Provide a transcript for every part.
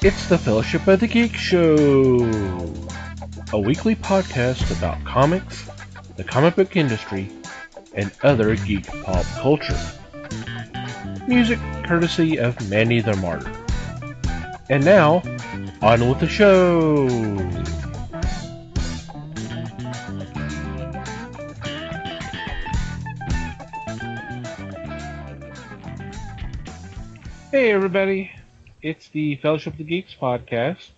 It's the Fellowship of the Geek Show, a weekly podcast about comics, the comic book industry, and other geek pop culture. Music courtesy of Manny the Martyr. And now, on with the show! Hey everybody, it's the Fellowship of the Geeks podcast.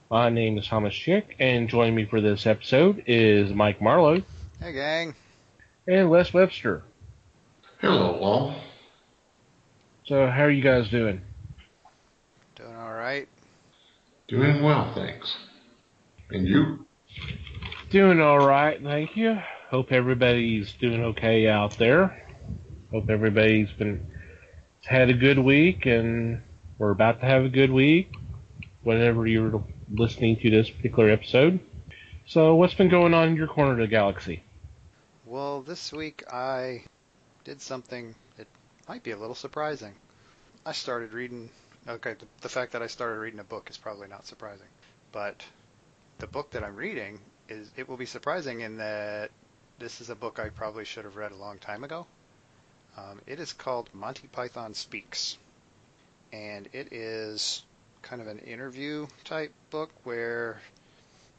My name is Thomas Chick, and joining me for this episode is Mike Marlowe. Hey gang. And Les Webster. Hello all. So how are you guys doing? Doing alright. Doing well, thanks. And you? Doing alright, thank you. Hope everybody's doing okay out there. Hope everybody's had a good week, and we're about to have a good week whenever you're listening to this particular episode. So what's been going on in your corner of the galaxy? Well, this week I did something that might be a little surprising. I started reading, the fact that I started reading a book is probably not surprising, but the book that I'm reading, it will be surprising in that this is a book I probably should have read a long time ago. It is called Monty Python Speaks, and it is kind of an interview type book where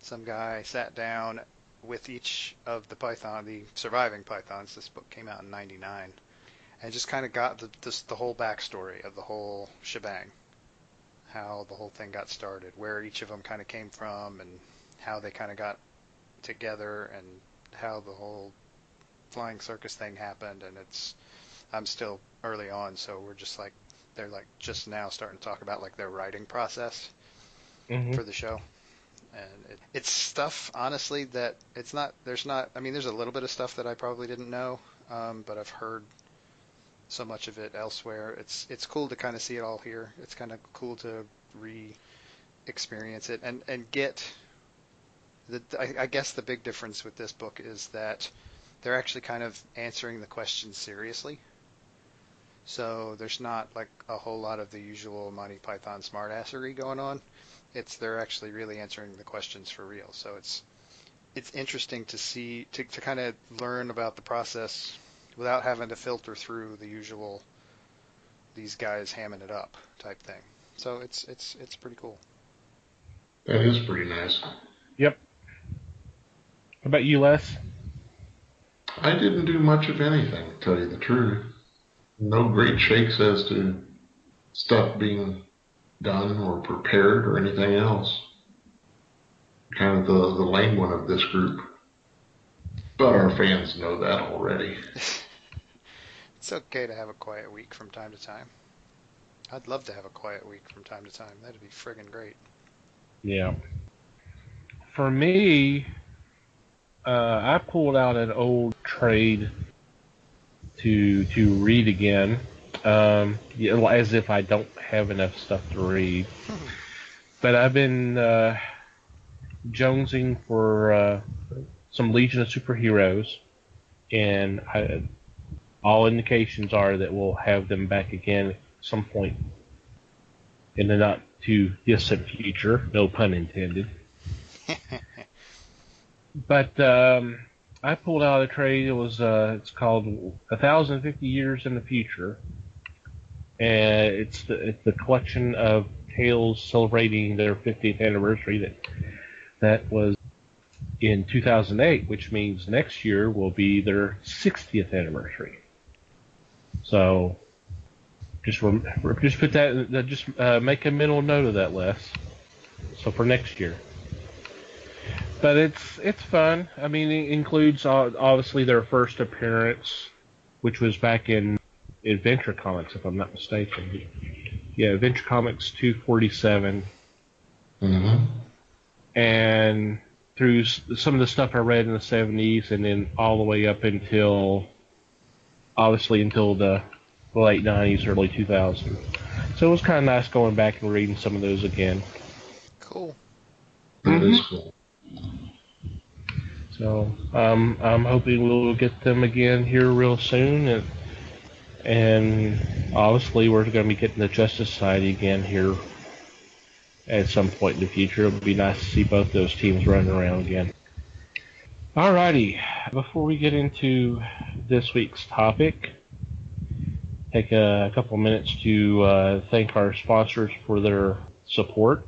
some guy sat down with each of the surviving pythons. This book came out in '99, and just kind of got the whole backstory of the whole shebang, how the whole thing got started, where each of them kind of came from, and how they kind of got together, and how the whole flying circus thing happened. And I'm still early on, so they're just now starting to talk about their writing process for the show. And it's stuff, honestly, that there's a little bit of stuff that I probably didn't know, but I've heard so much of it elsewhere. It's cool to kind of see it all here. It's kind of cool to re-experience it and get I guess the big difference with this book is that they're actually kind of answering the questions seriously. So there's not a whole lot of the usual Monty Python smartassery going on. They're actually really answering the questions for real. So it's interesting to see, to kind of learn about the process without having to filter through the usual these guys hamming it up type thing. So it's pretty cool. That is pretty nice. Yep. How about you, Les? I didn't do much of anything, to tell you the truth. No great shakes as to stuff being done or prepared or anything else. Kind of the lame one of this group. But our fans know that already. It's okay to have a quiet week from time to time. I'd love to have a quiet week from time to time. That'd be friggin' great. Yeah. For me, I pulled out an old trade to read again, as if I don't have enough stuff to read. But I've been jonesing for some Legion of Superheroes, and all indications are that we'll have them back again at some point in the not too distant future, no pun intended. But I pulled out a trade. It was it's called 1,050 Years in the Future, and it's the collection of tales celebrating their 50th anniversary. That was in 2008, which means next year will be their 60th anniversary. So just put that. Just make a mental note of that, Les. So for next year. But it's fun. I mean, it includes obviously their first appearance, which was back in Adventure Comics, if I'm not mistaken. Yeah, Adventure Comics 247. Mm-hmm. And through some of the stuff I read in the 70s, and then all the way up until the late 90s, early 2000s. So it was kind of nice going back and reading some of those again. Cool. That is cool. So I'm hoping we'll get them again here real soon, and obviously we're going to be getting the Justice Society again here at some point in the future. It would be nice to see both those teams running around again. Alrighty, before we get into this week's topic, take a couple minutes to thank our sponsors for their support.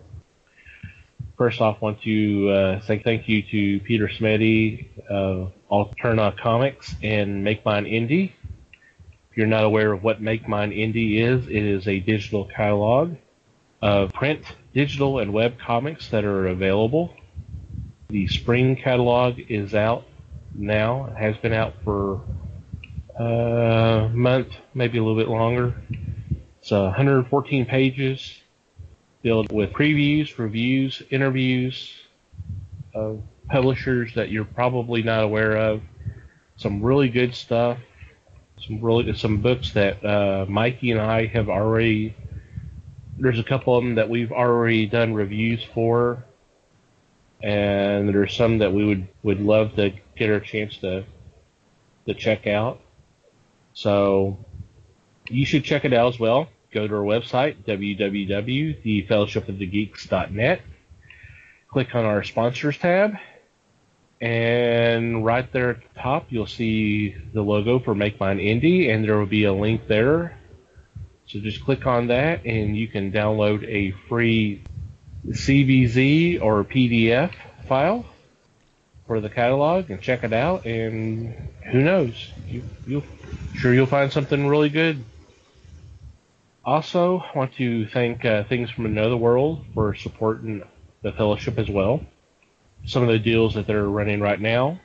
First off, want to say thank you to Peter Smeddy of Alterna Comics and Make Mine Indie. If you're not aware of what Make Mine Indie is, it is a digital catalog of print, digital, and web comics that are available. The spring catalog is out now. It has been out for a month, maybe a little bit longer. It's 114 pages, filled with previews, reviews, interviews of publishers that you're probably not aware of. Some really good stuff. Some books that Mikey and I have already. There's a couple of them that we've already done reviews for, and there's some that we would love to get our chance to check out. So you should check it out as well. Go to our website, www.thefellowshipofthegeeks.net. Click on our sponsors tab, and right there at the top you'll see the logo for Make Mine Indie, and there will be a link there. So just click on that, and you can download a free CBZ or PDF file for the catalog and check it out, and who knows, you'll find something really good. Also, I want to thank Things from Another World for supporting the Fellowship as well. Some of the deals that they're running right now,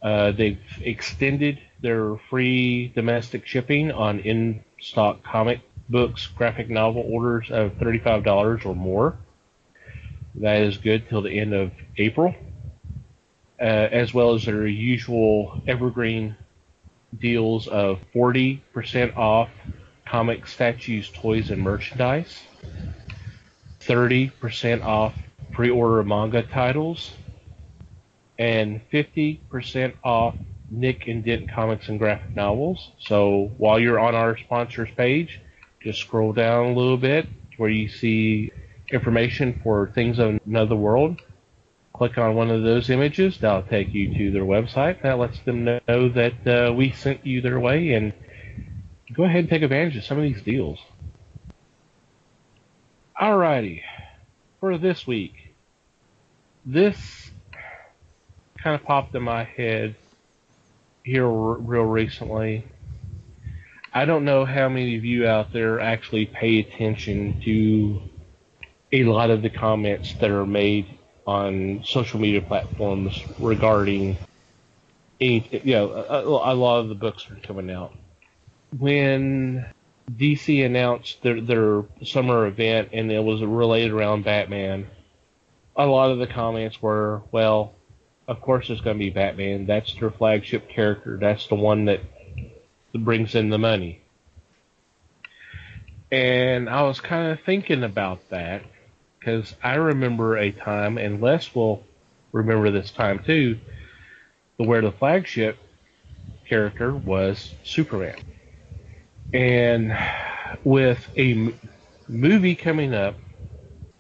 they've extended their free domestic shipping on in-stock comic books, graphic novel orders of $35 or more. That is good till the end of April, as well as their usual evergreen deals of 40% off comic statues, toys, and merchandise, 30% off pre-order manga titles, and 50% off Nick and Dent comics and graphic novels. So while you're on our sponsors page, just scroll down a little bit where you see information for Things of Another World. Click on one of those images. That'll take you to their website. That lets them know that we sent you their way, and go ahead and take advantage of some of these deals. Alrighty, for this week, this kind of popped in my head here real recently. I don't know how many of you out there actually pay attention to a lot of the comments that are made on social media platforms regarding a lot of the books that are coming out. When DC announced their summer event and it was related around Batman, a lot of the comments were, well, of course it's going to be Batman. That's their flagship character. That's the one that brings in the money. And I was kind of thinking about that because I remember a time, and Les will remember this time too, where the flagship character was Superman. And with a movie coming up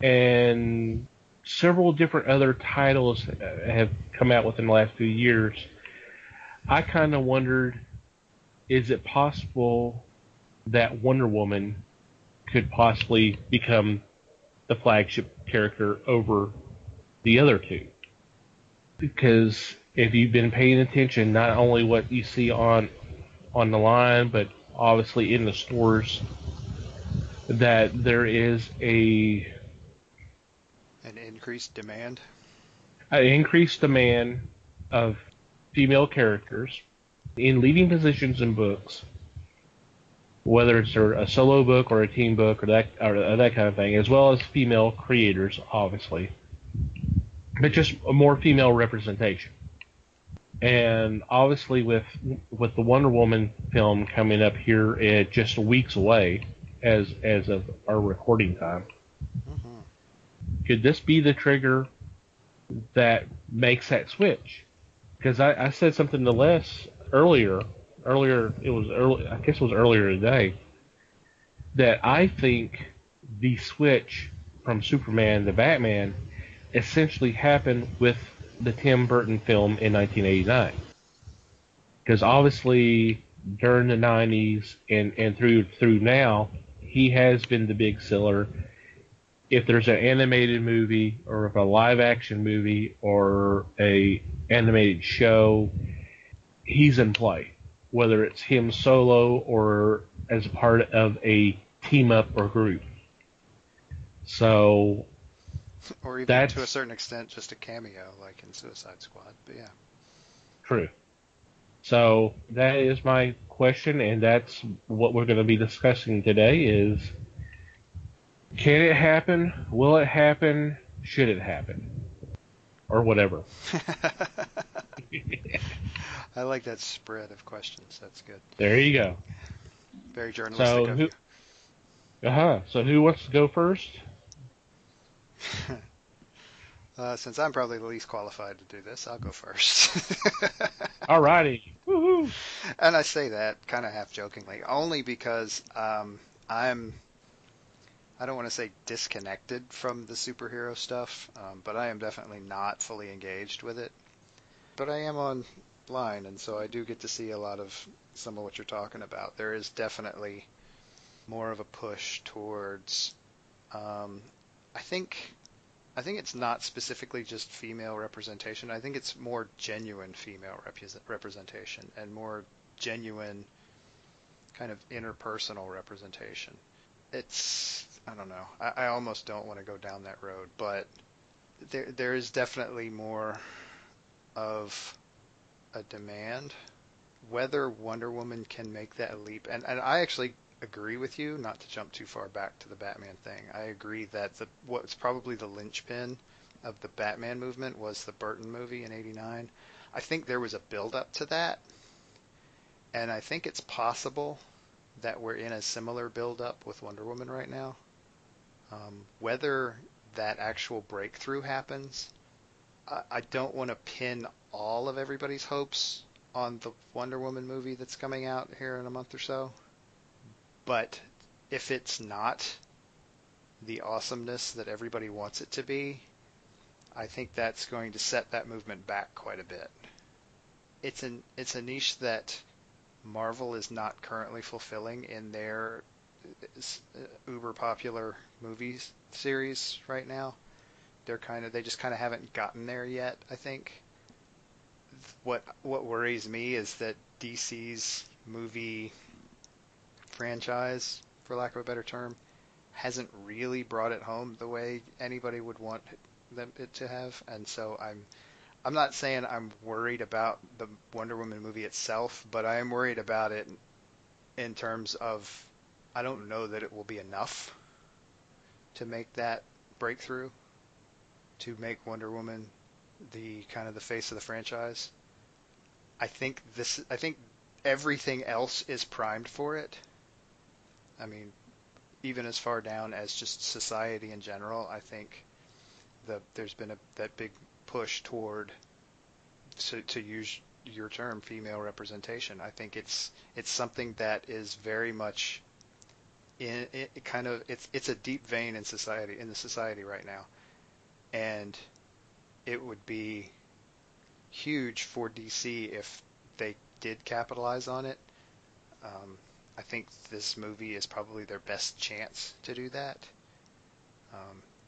and several different other titles have come out within the last few years, I kind of wondered, is it possible that Wonder Woman could possibly become the flagship character over the other two? Because if you've been paying attention, not only what you see on the line, but obviously in the stores, that there is an increased demand. An increased demand of female characters in leading positions in books, whether it's a solo book or a team book or that kind of thing, as well as female creators, obviously, but just a more female representation. And obviously, with the Wonder Woman film coming up here just weeks away, as of our recording time, could this be the trigger that makes that switch? Because I said something to Les earlier. I guess it was earlier today, that I think the switch from Superman to Batman essentially happened with the Tim Burton film in 1989. Because obviously during the 90s and through now, he has been the big seller. If there's an animated movie or if a live action movie or a animated show, he's in play. Whether it's him solo or as part of a team up or group. So Or even that's to a certain extent, just a cameo, like in Suicide Squad. But yeah. true. So that is my question, and that's what we're going to be discussing today is, can it happen? Will it happen? Should it happen? Or whatever. I like that spread of questions. That's good. There you go. Very journalistic of you. So who wants to go first? Since I'm probably the least qualified to do this, I'll go first. Alrighty. Woohoo! And I say that kind of half jokingly, only because I don't want to say disconnected from the superhero stuff, but I am definitely not fully engaged with it. But I am online, and so I do get to see a lot of some of what you're talking about. There is definitely more of a push towards, I think it's not specifically just female representation. I think it's more genuine female representation and more genuine kind of interpersonal representation. I don't know. I almost don't want to go down that road, but there is definitely more of a demand. Whether Wonder Woman can make that leap, and I actually agree with you, not to jump too far back to the Batman thing. I agree that what's probably the linchpin of the Batman movement was the Burton movie in '89. I think there was a build-up to that, and I think it's possible that we're in a similar build-up with Wonder Woman right now. Whether that actual breakthrough happens, I don't want to pin all of everybody's hopes on the Wonder Woman movie that's coming out here in a month or so. But if it's not the awesomeness that everybody wants it to be, I think that's going to set that movement back quite a bit. It's a niche that Marvel is not currently fulfilling in their uber popular movies series right now. They just kind of haven't gotten there yet, I think. What worries me is that DC's movie franchise, for lack of a better term, hasn't really brought it home the way anybody would want it to have. And so I'm not saying I'm worried about the Wonder Woman movie itself, but I am worried about it in terms of I don't know that it will be enough to make that breakthrough, to make Wonder Woman the kind of the face of the franchise. I think everything else is primed for it. I mean, even as far down as just society in general, I think there's been that big push toward, to use your term, female representation. I think it's something that is very much it's a deep vein in the society right now, and it would be huge for DC if they did capitalize on it. I think this movie is probably their best chance to do that.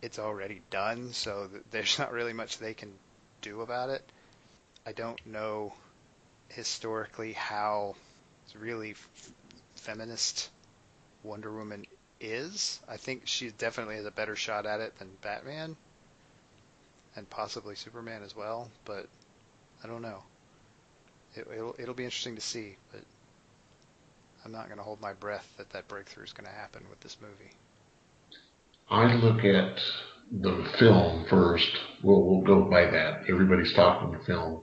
It's already done, so there's not really much they can do about it. I don't know historically how really feminist Wonder Woman is. I think she definitely has a better shot at it than Batman, and possibly Superman as well, but I don't know. It'll be interesting to see, but I'm not going to hold my breath that breakthrough is going to happen with this movie. I look at the film first. We'll go by that. Everybody's talking the film.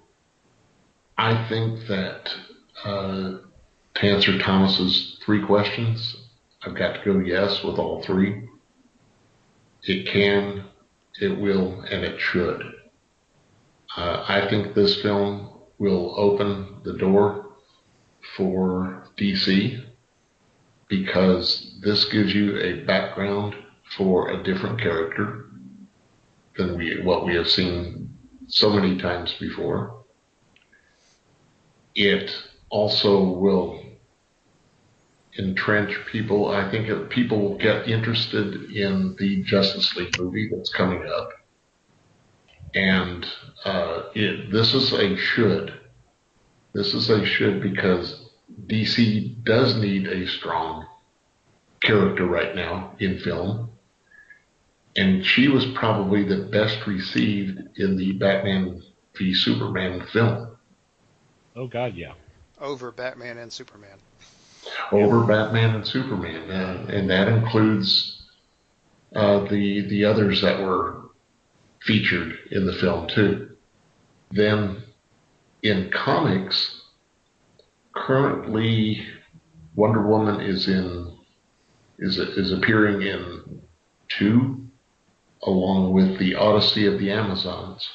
I think that to answer Thomas's 3 questions, I've got to go yes with all 3. It can, it will, and it should. I think this film will open the door for DC because this gives you a background for a different character than what we have seen so many times before. It also will entrench people. I think people will get interested in the Justice League movie that's coming up. And this is a should. This is a should because DC does need a strong character right now in film. And she was probably the best received in the Batman v Superman film. Oh, God, yeah. Over Batman and Superman. Over Batman and Superman. And that includes the others that were featured in the film, too. Then, in comics, currently Wonder Woman is appearing in 2, along with the Odyssey of the Amazons,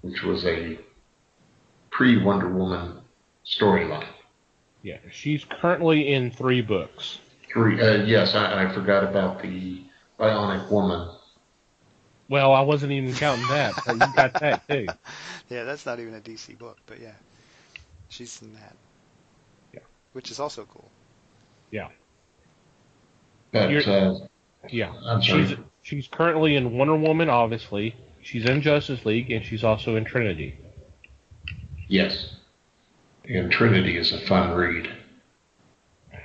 which was a pre-Wonder Woman storyline. Yeah, she's currently in 3 books. 3, yes, I forgot about the Bionic Woman. Well, I wasn't even counting that, but you got that, too. Yeah, that's not even a DC book, but yeah. She's in that. Yeah. Which is also cool. Yeah. But, yeah. I'm sorry. She's currently in Wonder Woman, obviously. She's in Justice League, and she's also in Trinity. Yes. And Trinity is a fun read.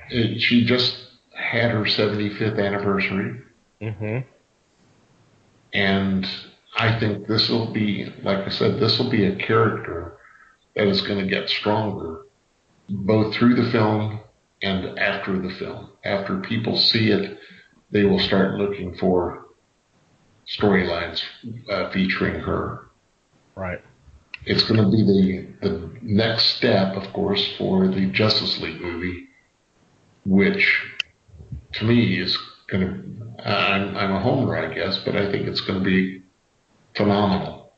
She just had her 75th anniversary. Mm-hmm. And I think this will be, like I said, this will be a character that is going to get stronger both through the film and after the film. After people see it, they will start looking for storylines featuring her. Right. It's going to be the next step, of course, for the Justice League movie, which to me is going to, I'm a homer, I guess, but I think it's going to be phenomenal.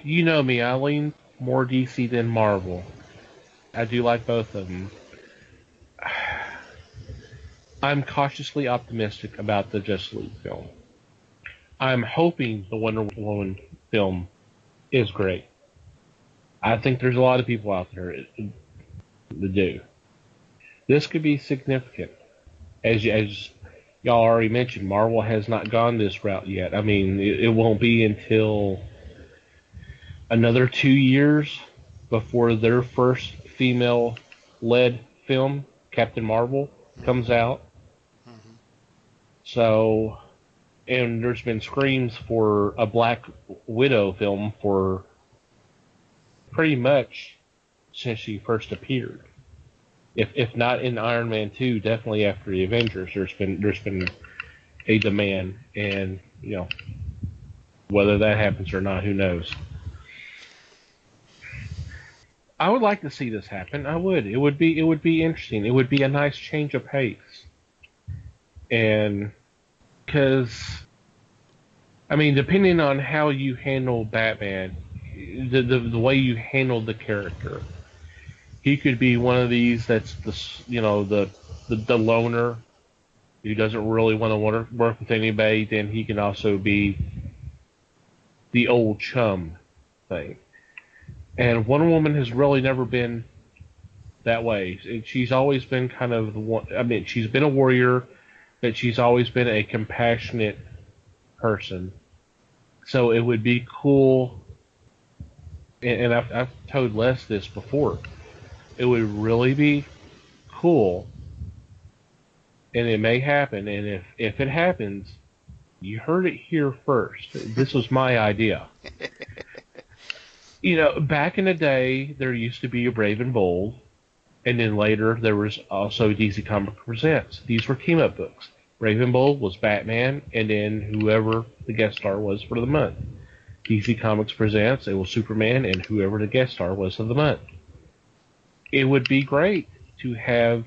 You know me, I lean more DC than Marvel. I do like both of them. I'm cautiously optimistic about the Justice League film. I'm hoping the Wonder Woman film is great. I think there's a lot of people out there that do. This could be significant. As y'all already mentioned, Marvel has not gone this route yet. I mean, it won't be until another 2 years before their first female-led film, Captain Marvel, comes out. Mm-hmm. So, and there's been screams for a Black Widow film for pretty much since she first appeared. If not in Iron Man 2, definitely after the Avengers, there's been a demand, and whether that happens or not, who knows. I would like to see this happen. I would. It would be interesting. It would be a nice change of pace. And because, I mean, depending on how you handle Batman, the way you handle the character, he could be one of these that's the loner who doesn't really want to work with anybody. Then he can also be the old chum thing. And Wonder Woman has really never been that way. She's always been kind of the one. I mean, she's been a warrior, but she's always been a compassionate person. So it would be cool. And I've told Les this before. It would really be cool, and it may happen. And if it happens, you heard it here first. This was my idea. Back in the day, there used to be a Brave and Bold, and then later there was also DC Comics Presents. These were team-up books. Brave and Bold was Batman, and then whoever the guest star was for the month. DC Comics Presents, it was Superman, and whoever the guest star was of the month. It would be great to have,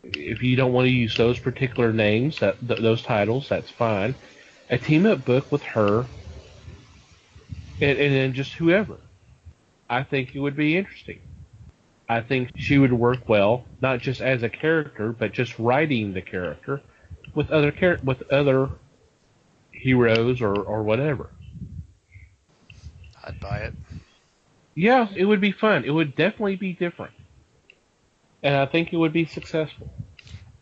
if you don't want to use those particular names, those titles, that's fine, a team-up book with her, and then just whoever. I think it would be interesting. I think she would work well, not just as a character, but just writing the character. with other heroes or whatever. I'd buy it. Yeah, it would be fun. It would definitely be different, and I think it would be successful.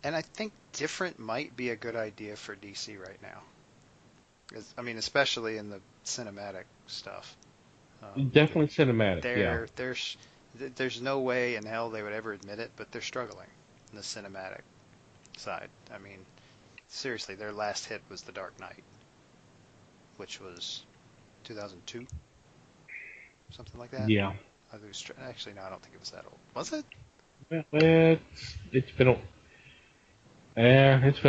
And I think different might be a good idea for DC right now. I mean, especially in the cinematic stuff. Definitely cinematic. Yeah. There's no way in hell they would ever admit it, but they're struggling in the cinematic side. I mean, seriously, their last hit was The Dark Knight, which was 2002, something like that. Yeah. Actually, no, I don't think it was that old. Was it? Well, it's been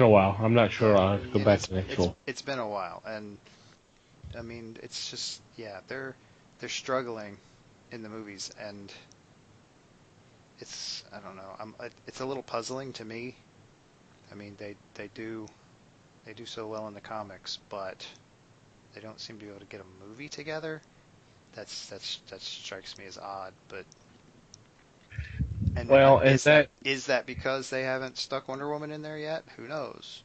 a while. I'm not sure. I'll have to go back to the actual. It's been a while, and I mean, it's just they're struggling in the movies, and I don't know. It's a little puzzling to me. I mean, they do so well in the comics, but they don't seem to be able to get a movie together. That strikes me as odd, but is that because they haven't stuck Wonder Woman in there yet? Who knows?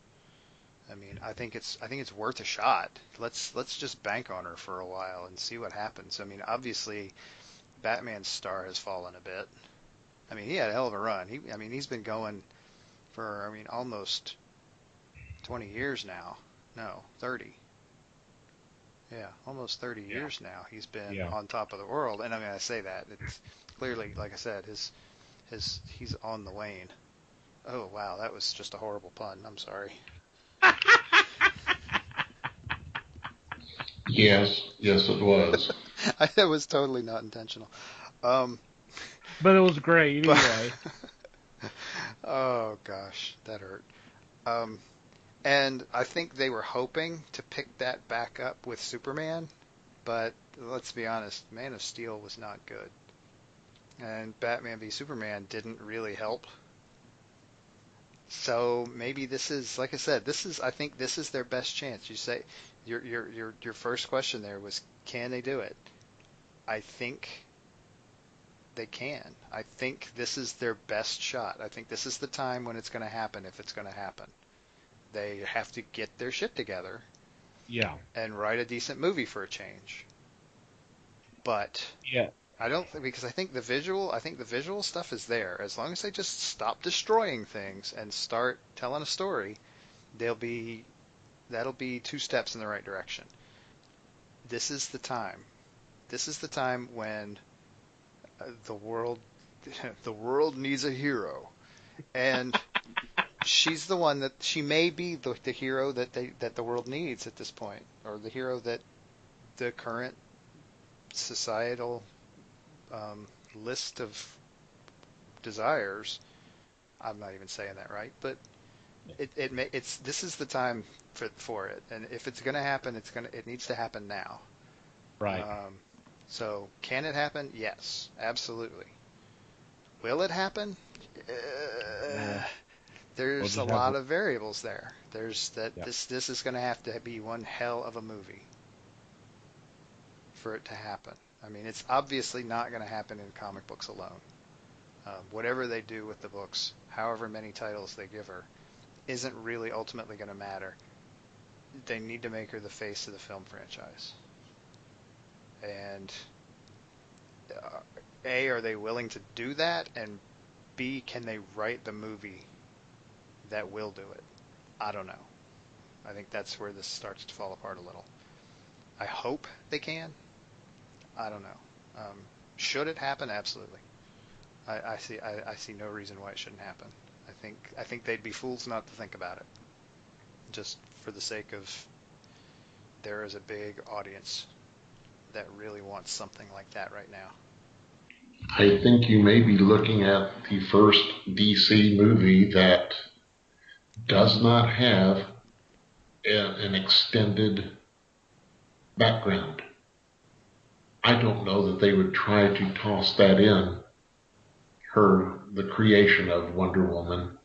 I mean, I think it's worth a shot. Let's just bank on her for a while and see what happens. I mean, obviously, Batman's star has fallen a bit. I mean, he had a hell of a run. He's been going for almost 20 years now. No, 30. Yeah, almost 30 years now. He's been on top of the world, and I mean, I say that it's clearly, like I said, he's on the wane. Oh wow, that was just a horrible pun. I'm sorry. Yes, it was. That was totally not intentional. But it was great anyway. Oh gosh, that hurt. And I think they were hoping to pick that back up with Superman, but let's be honest, Man of Steel was not good. And Batman v Superman didn't really help. So maybe this is, like I said, I think this is their best chance. You say your first question there was, can they do it? I think they can. I think this is their best shot. I think this is the time when it's going to happen, if it's going to happen. They have to get their shit together. Yeah. And write a decent movie for a change. But yeah, I don't think, because I think the visual stuff is there. As long as they just stop destroying things and start telling a story, that'll be 2 steps in the right direction. This is the time. This is the time when the world needs a hero, and she's the one that she may be the hero that the world needs at this point, or the hero that the current societal list of desires. I'm not even saying that right, but this is the time for it, and if it's going to happen, it needs to happen now. Right. So can it happen? Yes, absolutely. Will it happen? There's a lot of variables there. This is going to have to be one hell of a movie for it to happen. I mean, it's obviously not going to happen in comic books alone. Whatever they do with the books, however many titles they give her, isn't really ultimately going to matter. They need to make her the face of the film franchise. And A, are they willing to do that? And B, can they write the movie that will do it? I don't know. I think that's where this starts to fall apart a little. I hope they can. I don't know. Should it happen? Absolutely. I see no reason why it shouldn't happen. I think they'd be fools not to think about it. Just for the sake of, there is a big audience that really wants something like that right now. I think you may be looking at the first DC movie that does not have an extended background. I don't know that they would try to toss that in, the creation of Wonder Woman,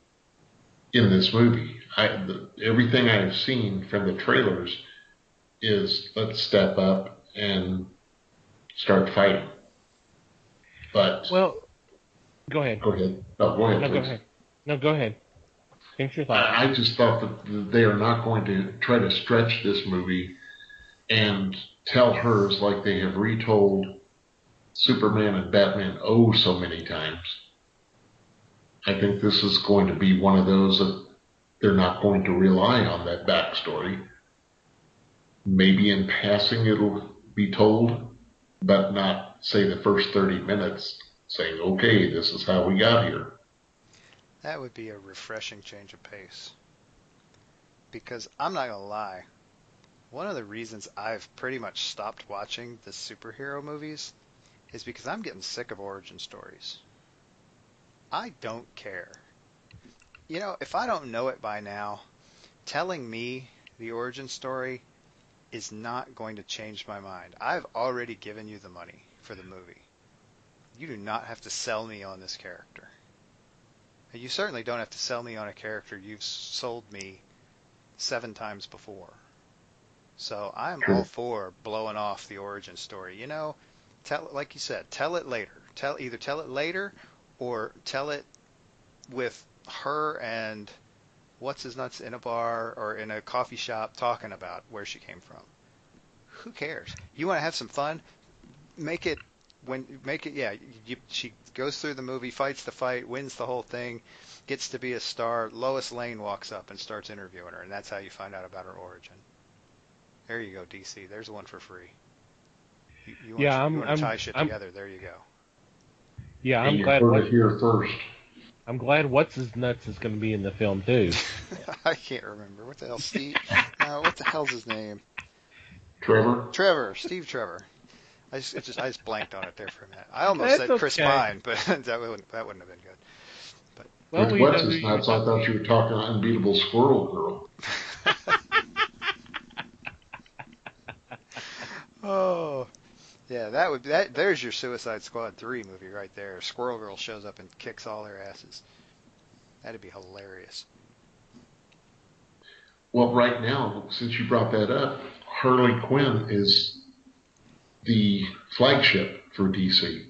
in this movie. Everything I've seen from the trailers is, let's step up and start fighting. But well, go ahead. Go ahead. No, go ahead. No, please. go ahead. No, go ahead. Finish your thought. I just thought that they are not going to try to stretch this movie and tell hers like they have retold Superman and Batman oh so many times. I think this is going to be one of those that they're not going to rely on that backstory. Maybe in passing it'll be told, but not, say, the first 30 minutes saying, okay, this is how we got here. That would be a refreshing change of pace. Because I'm not going to lie, one of the reasons I've pretty much stopped watching the superhero movies is because I'm getting sick of origin stories. I don't care. You know, if I don't know it by now, telling me the origin story is not going to change my mind. I've already given you the money for the movie. You do not have to sell me on this character. And you certainly don't have to sell me on a character you've sold me 7 times before. So I'm all for blowing off the origin story. You know, like you said, tell it later. Either tell it later or tell it with her and what's his nuts in a bar or in a coffee shop talking about where she came from. Who cares? You want to have some fun? Yeah, she goes through the movie, fights the fight, wins the whole thing, gets to be a star. Lois Lane walks up and starts interviewing her, and that's how you find out about her origin. There you go, DC. There's one for free. You want to tie shit together? There you go. Yeah, I'm glad. You heard it here first. I'm glad What's His Nuts is going to be in the film too. I can't remember what the hell Steve. What the hell's his name? Trevor. Steve Trevor. I just blanked on it there for a minute. I almost said Chris Pine, but that wouldn't have been good. But with What's His Nuts, I thought you were talking Unbeatable Squirrel Girl. Oh, yeah, there's your Suicide Squad 3 movie right there. Squirrel Girl shows up and kicks all their asses. That'd be hilarious. Well, right now, since you brought that up, Harley Quinn is the flagship for DC,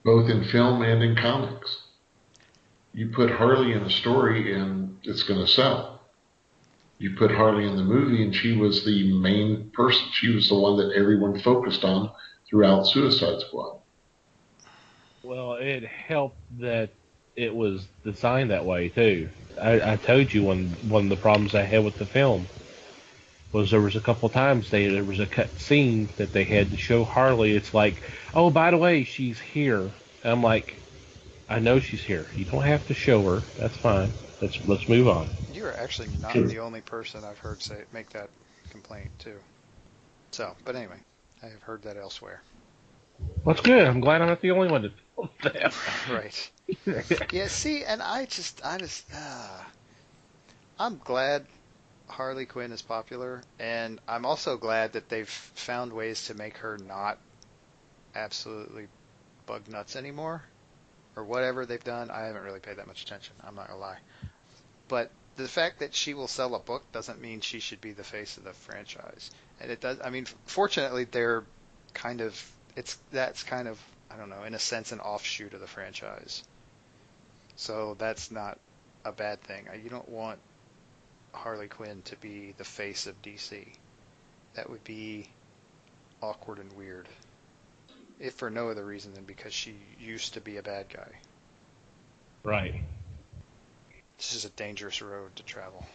both in film and in comics. You put Harley in a story and it's going to sell. You put Harley in the movie and she was the main person. She was the one that everyone focused on throughout Suicide Squad. Well, it helped that it was designed that way too. I told you one of the problems I had with the film was there was a couple times there was a cut scene that they had to show Harley. It's like, oh, by the way, she's here. And I'm like, I know she's here. You don't have to show her. That's fine. Let's move on. You are actually not the only person I've heard make that complaint too. So, but anyway, I have heard that elsewhere. Well, that's good. I'm glad I'm not the only one to that. Right. Yeah. See, and I'm glad Harley Quinn is popular, and I'm also glad that they've found ways to make her not absolutely bug nuts anymore, or whatever they've done. I haven't really paid that much attention. I'm not gonna lie, but the fact that she will sell a book doesn't mean she should be the face of the franchise. And it does. I mean, fortunately, they're kind of that's kind of, I don't know, in a sense, an offshoot of the franchise. So that's not a bad thing. You don't want Harley Quinn to be the face of DC. That would be awkward and weird. If for no other reason than because she used to be a bad guy. Right. This is a dangerous road to travel.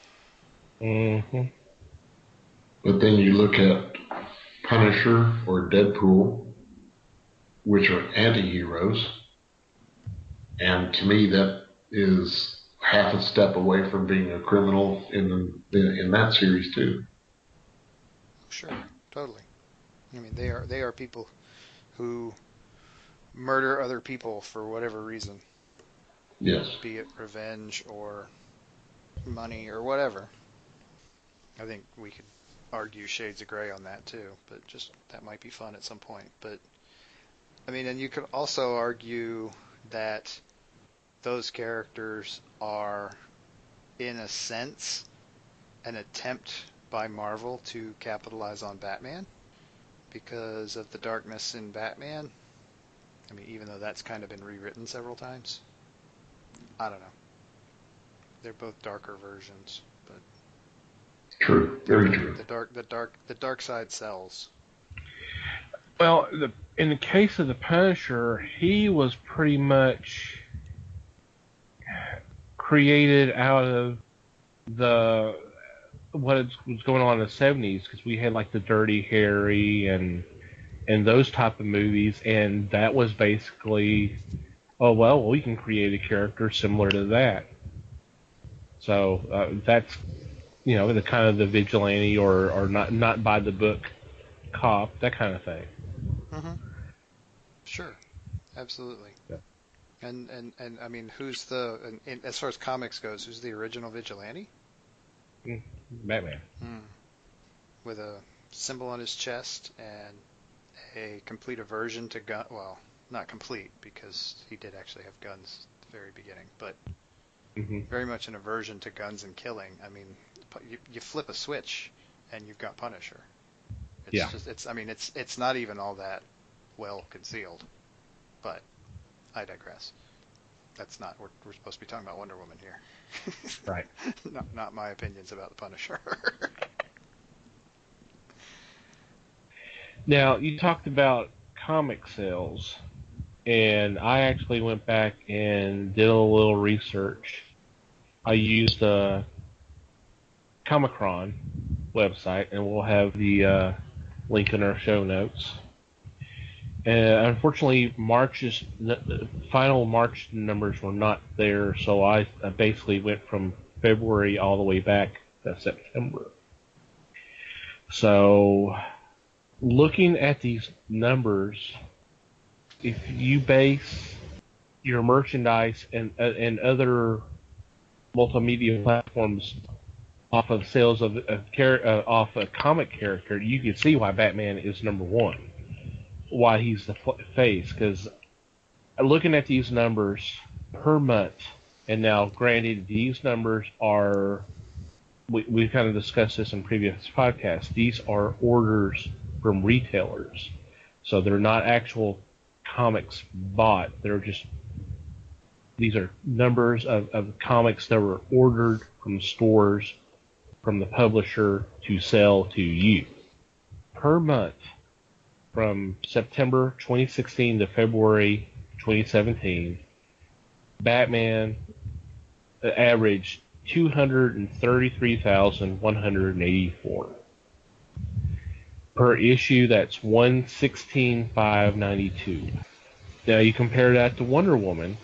Mm-hmm. But then you look at Punisher or Deadpool, which are anti-heroes, and to me that is half a step away from being a criminal in that series too. Sure, totally. I mean, they are people who murder other people for whatever reason. Yes. Be it revenge or money or whatever. I think we could argue shades of gray on that too, but just that might be fun at some point. But I mean, and you could also argue that those characters are, in a sense, an attempt by Marvel to capitalize on Batman because of the darkness in Batman. I mean, even though that's kind of been rewritten several times. I don't know. They're both darker versions, but True, very true. the dark side sells. Well, in the case of the Punisher, he was pretty much created out of what was going on in the 70s, because we had like the Dirty Harry and those type of movies, and that was basically, oh well, we can create a character similar to that. So that's the kind of the vigilante or not by the book cop, that kind of thing. Mm-hmm. Sure, absolutely. Yeah. And I mean, who's as far as comics goes, who's the original vigilante? Batman. With a symbol on his chest and a complete aversion to gun. Well, not complete, because he did actually have guns at the very beginning, but very much an aversion to guns and killing. I mean, you flip a switch and you've got Punisher. It's not even all that well concealed, but I digress. That's not, we're supposed to be talking about Wonder Woman here. Right. Not my opinions about the Punisher. Now, you talked about comic sales, and I actually went back and did a little research. I used the Comichron website, and we'll have the link in our show notes. Unfortunately, the final March numbers were not there, so I basically went from February all the way back to September. So, looking at these numbers, if you base your merchandise and other multimedia platforms off of sales of off a comic character, you can see why Batman is number one. Why he's the face, because looking at these numbers per month, and now granted these numbers are, we've kind of discussed this in previous podcasts, these are orders from retailers, so they're not actual comics bought, these are numbers of comics that were ordered from stores, from the publisher to sell to you per month. From September 2016 to February 2017, Batman averaged 233,184 per issue. That's 116,592. Now you compare that to Wonder Woman.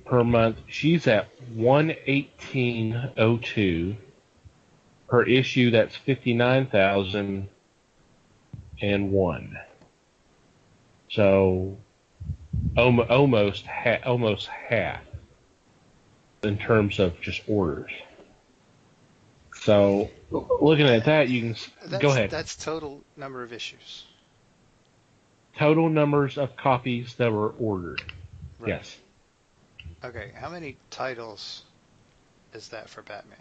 Per month, she's at 118,02 per issue. That's 59,001. So almost half in terms of just orders. So looking at that, you can go ahead. That's total number of issues. Total numbers of copies that were ordered. Right. Yes. Okay, how many titles is that for Batman?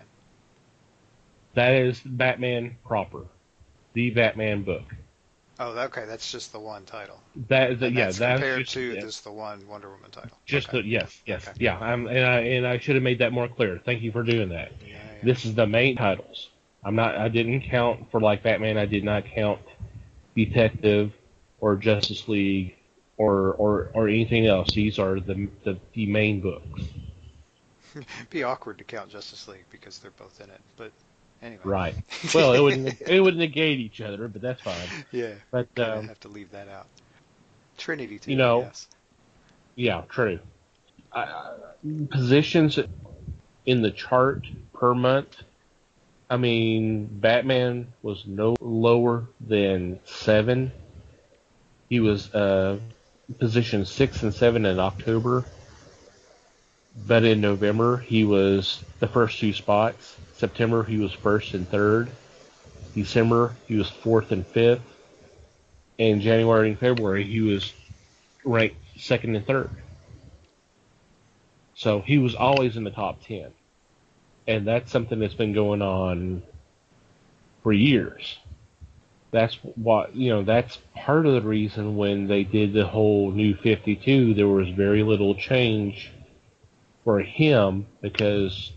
That is Batman proper, the Batman book. Oh, okay, that's just the one title. That's compared to just the one Wonder Woman title. Just okay. Yes, okay. yeah. I should have made that more clear. Thank you for doing that. Yeah. This is the main titles. I didn't count for like Batman. I did not count Detective or Justice League or anything else. These are the main books. It'd be awkward to count Justice League because they're both in it, but. Anyway. Right. Well, it would negate each other, but that's fine. Yeah. But I have to leave that out. Trinity too. Yes. Yeah, true. Positions in the chart per month. I mean, Batman was no lower than 7. He was position 6 and 7 in October, but in November he was the first 2 spots. September, he was 1st and 3rd. December, he was 4th and 5th. And January and February, he was ranked 2nd and 3rd. So he was always in the top 10. And that's something that's been going on for years. That's that's part of the reason when they did the whole New 52, there was very little change for him, because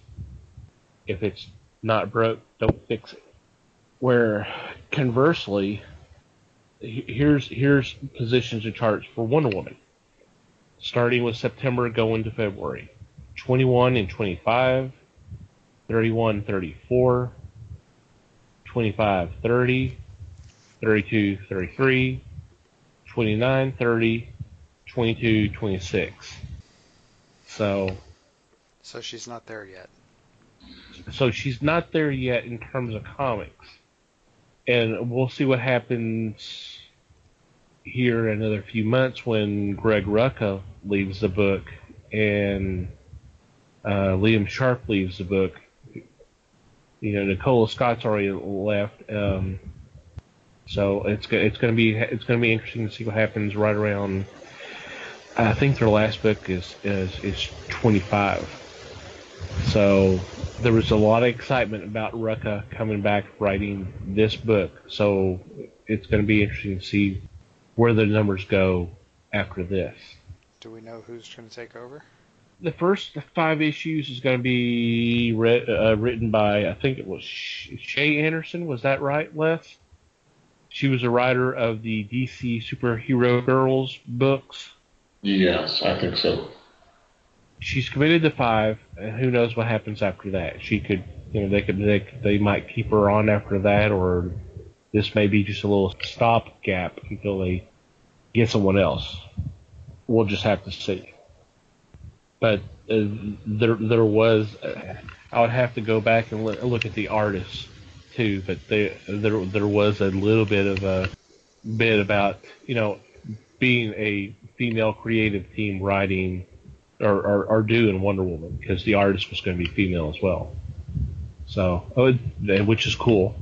if it's not broke, don't fix it. Where conversely, here's positions and charts for Wonder Woman, starting with September going to February. 21 and 25, 31, 34, 25, 30, 32, 33, 29, 30, 22, 26. So she's not there yet. So she's not there yet in terms of comics. And we'll see what happens here in another few months when Greg Rucka leaves the book and Liam Sharp leaves the book. You know, Nicola Scott's already left. So it's going to be interesting to see what happens right around. I think their last book is 25. So there was a lot of excitement about Rucka coming back writing this book. So it's going to be interesting to see where the numbers go after this. Do we know who's going to take over? The first 5 issues is going to be written by, I think it was Shay Anderson. Was that right, Les? She was a writer of the DC Superhero Girls books. Yes, I think so. She's committed to 5, and who knows what happens after that. She could, they might keep her on after that, or this may be just a little stopgap until they get someone else. We'll just have to see. But there was, I would have to go back and look at the artists too. But there was a little bit of a bit about being a female creative team writing or doing Wonder Woman, because the artist was going to be female as well. So, which is cool.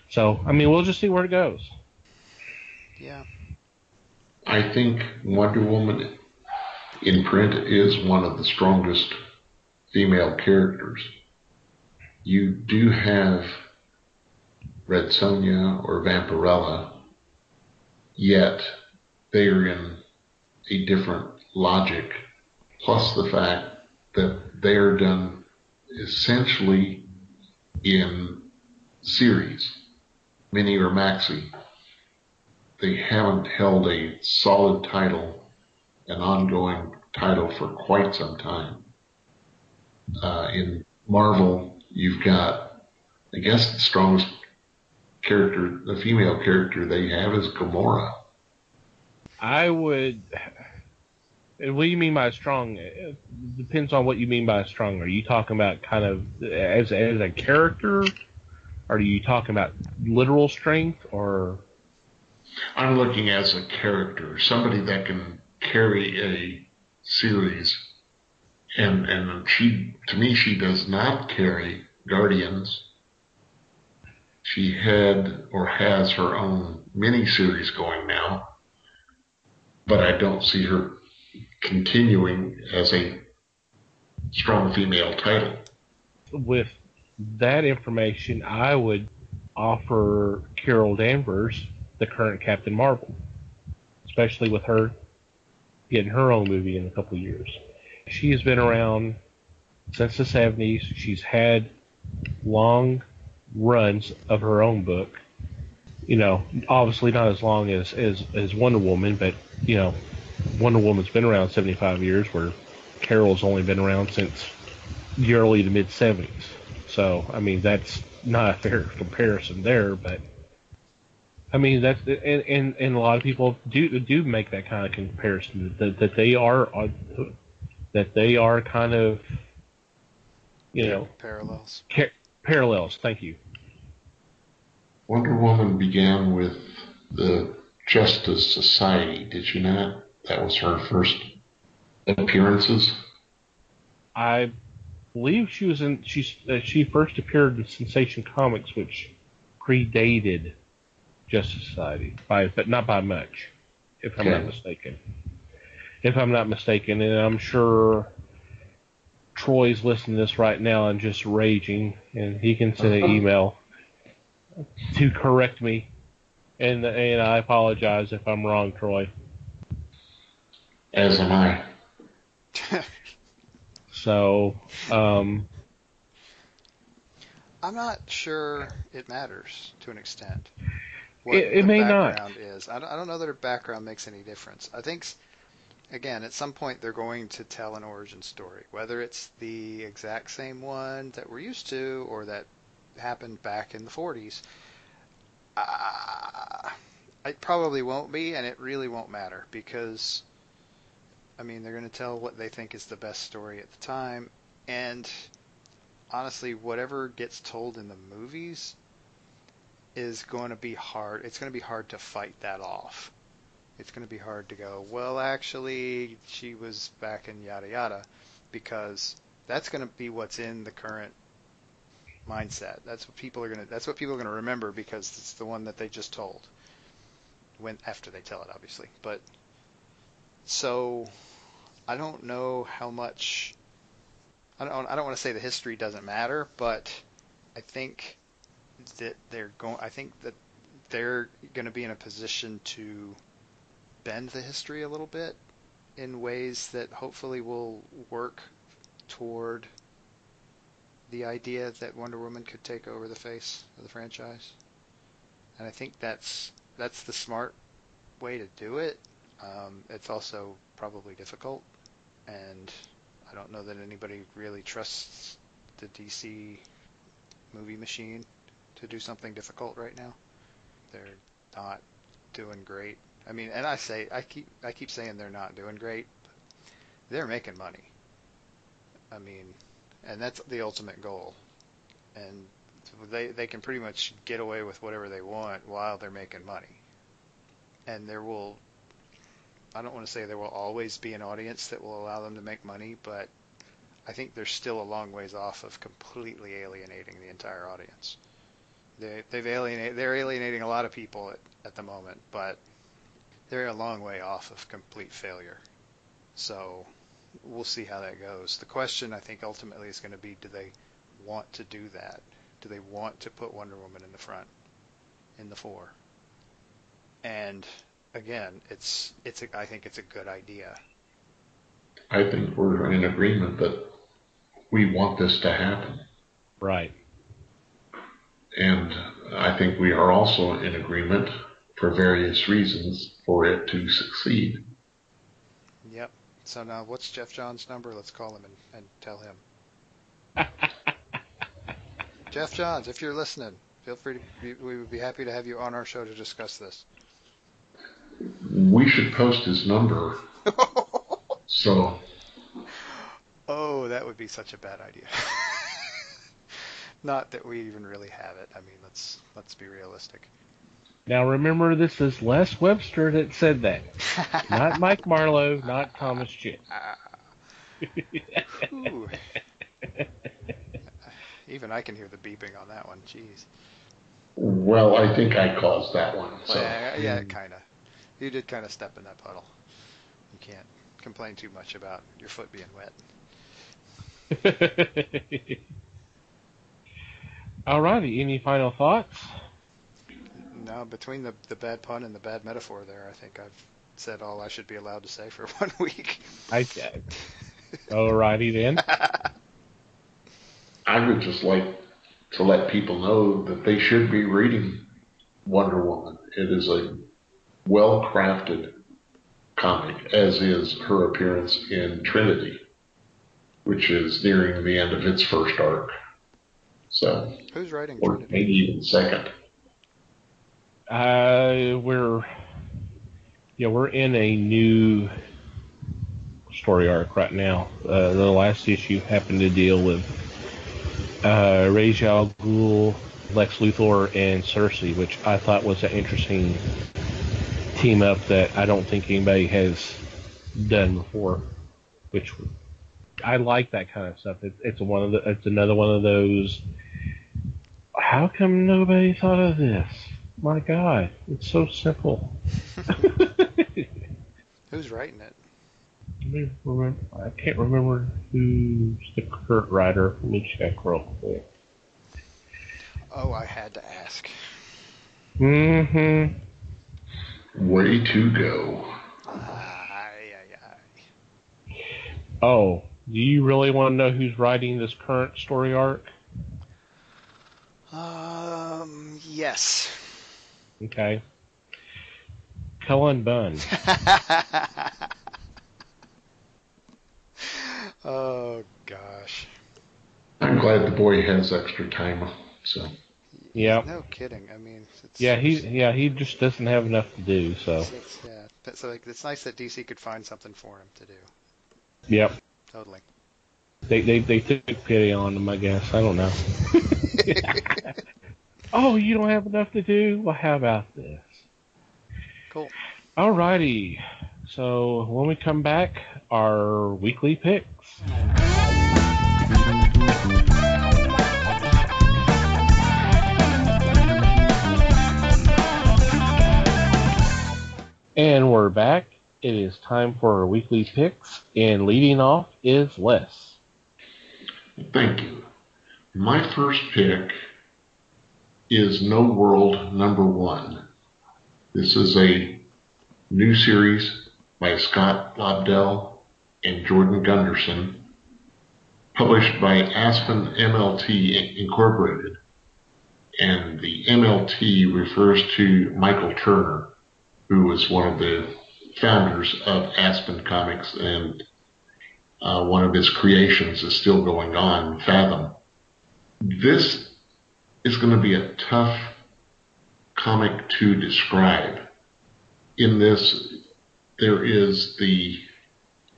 So, I mean, we'll just see where it goes. Yeah. I think Wonder Woman in print is one of the strongest female characters. You do have Red Sonja or Vampirella, yet they are in a different logic, plus the fact that they are done essentially in series, mini or maxi. They haven't held a solid title, an ongoing title, for quite some time. In Marvel, you've got, I guess, the strongest character, the female character they have is Gamora. What do you mean by strong? It depends on what you mean by strong. Are you talking about kind of as a character? Are you talking about literal strength, or? I'm looking as a character, somebody that can carry a series, and she, to me, she does not carry Guardians. She had or has her own mini-series going now, but I don't see her continuing as a strong female title. With that information, I would offer Carol Danvers the current Captain Marvel, especially with her getting her own movie in a couple of years. She has been around since the 70s. She's had long runs of her own book. Obviously not as long as Wonder Woman, but, Wonder Woman's been around 75 years, where Carol's only been around since the early to mid-70s. So, I mean, that's not a fair comparison there, but I mean, that's, and a lot of people do make that kind of comparison, that they are kind of, parallels. Parallels. Thank you. Wonder Woman began with the Justice Society, did she not? That was her first appearances. I believe she was in. She first appeared in Sensation Comics, which predated Justice Society, but not by much, if I'm not mistaken. And I'm sure Troy's listening to this right now and just raging, and he can send an email to correct me, and I apologize if I'm wrong, Troy. As am I. So, I'm not sure it matters to an extent what it the may not. background is. I don't know that her background makes any difference. I think, again, at some point they're going to tell an origin story, whether it's the exact same one that we're used to or that happened back in the 40s. It probably won't be, and it really won't matter because, I mean, they're going to tell what they think is the best story at the time, and honestly, whatever gets told in the movies is going to be hard. It's going to be hard to fight that off. It's going to be hard to go, well, actually, she was back in yada yada, because that's going to be what's in the current mindset. That's what people are going to remember because it's the one that they just told. After they tell it, obviously. But so I don't know how much. I don't want to say the history doesn't matter, but I think that they're going to be in a position to bend the history a little bit in ways that hopefully will work toward the idea that Wonder Woman could take over the face of the franchise. And I think that's the smart way to do it. It's also probably difficult, and I don't know that anybody really trusts the DC movie machine to do something difficult right now. They're not doing great. I mean, and I keep saying they're not doing great. They're making money. I mean, and that's the ultimate goal. And they can pretty much get away with whatever they want while they're making money. And I don't want to say there will always be an audience that will allow them to make money, but I think they're still a long ways off of completely alienating the entire audience. They're alienating a lot of people at the moment, but they're a long way off of complete failure. So we'll see how that goes. The question, I think, ultimately is going to be, do they want to do that? Do they want to put Wonder Woman in the front, in the fore? And again, I think it's a good idea. I think we're in agreement that we want this to happen. Right. And I think we are also in agreement, for various reasons, for it to succeed. Yep. So now, what's Geoff Johns' number? Let's call him and tell him. Geoff Johns, if you're listening, feel free to. We would be happy to have you on our show to discuss this. We should post his number. So. Oh, that would be such a bad idea. Not that we even really have it. I mean, let's be realistic. Now remember, this is Les Webster that said that. Not Mike Marlowe, not Thomas Chit. Even I can hear the beeping on that one. Jeez. Well, I think I caused that one. So. Well, yeah, kind of. You did kind of step in that puddle. You can't complain too much about your foot being wet. Alrighty, any final thoughts? No, between the bad pun and the bad metaphor there, I think I've said all I should be allowed to say for 1 week. Alrighty then. I would just like to let people know that they should be reading Wonder Woman. It is a well-crafted comic, as is her appearance in Trinity, which is nearing the end of its first arc. So, who's writing or Trinity? Maybe even second. We're in a new story arc right now. The last issue happened to deal with Ra's al Ghul, Lex Luthor, and Cersei, which I thought was an interesting team up that I don't think anybody has done before. Which I like that kind of stuff. It's another one of those. How come nobody thought of this? My God, it's so simple. Who's writing it? I can't remember who's the current writer. Let me check real quick. Oh, I had to ask. Mm-hmm. Way to go. Oh, Do you really want to know who's writing this current story arc? Yes. Okay. Cullen Bunn. Oh, gosh. I'm glad the boy has extra time, so. Yeah. No kidding. I mean, He just doesn't have enough to do, so. yeah. So it's nice that DC could find something for him to do. Yep. Totally. They took pity on him, I guess. I don't know. Oh, you don't have enough to do? Well, how about this? Cool. Alrighty. So when we come back, our weekly picks. And we're back. It is time for our weekly picks, and leading off is Les. Thank you. My first pick is No World #1. This is a new series by Scott Lobdell and Jordan Gunderson, published by Aspen MLT Incorporated. And the MLT refers to Michael Turner, who was one of the founders of Aspen Comics, and one of his creations is still going on, Fathom. This is going to be a tough comic to describe. In this, there is the